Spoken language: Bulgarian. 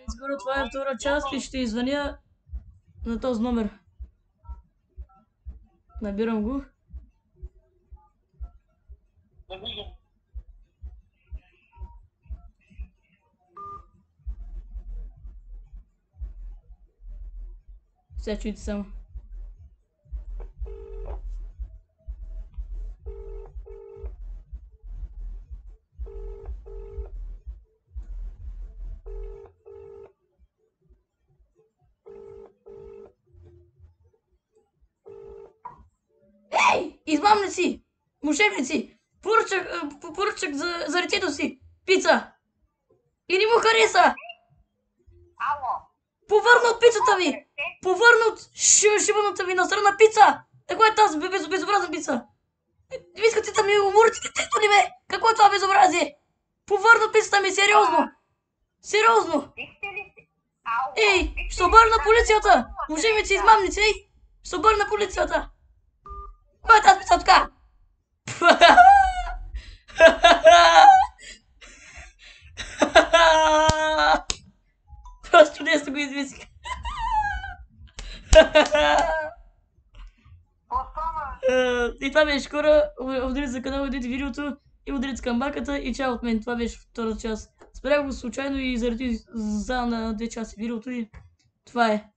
Скоро това е втора част и ще извъня на този номер. Набирам го. Сега чуйте само. Ей! Измамници! Мошенници! Поръчах за детето си пица! И не му хареса! Ало! Повърна от пицата ви! Повърна от шибаната ви насрана пица! Какво е тази безобразна пица? Ви искате да ми уморите детето ли бе? Какво е това безобразие? Повърна пицата ми, сериозно! Сериозно! Бихте ли си? Ало! Ей! Ще обърна полицията! Мошенници, измамници, ей! Ще обърна полицията! Кой е тази пица така? Просто чудесно го измислих. И това беше хора. Ударите за канала, ударите видеото и ударите камбаката и чао от мен. Това беше втора част. Спрях го случайно и заради на 2 часа видеото и това е.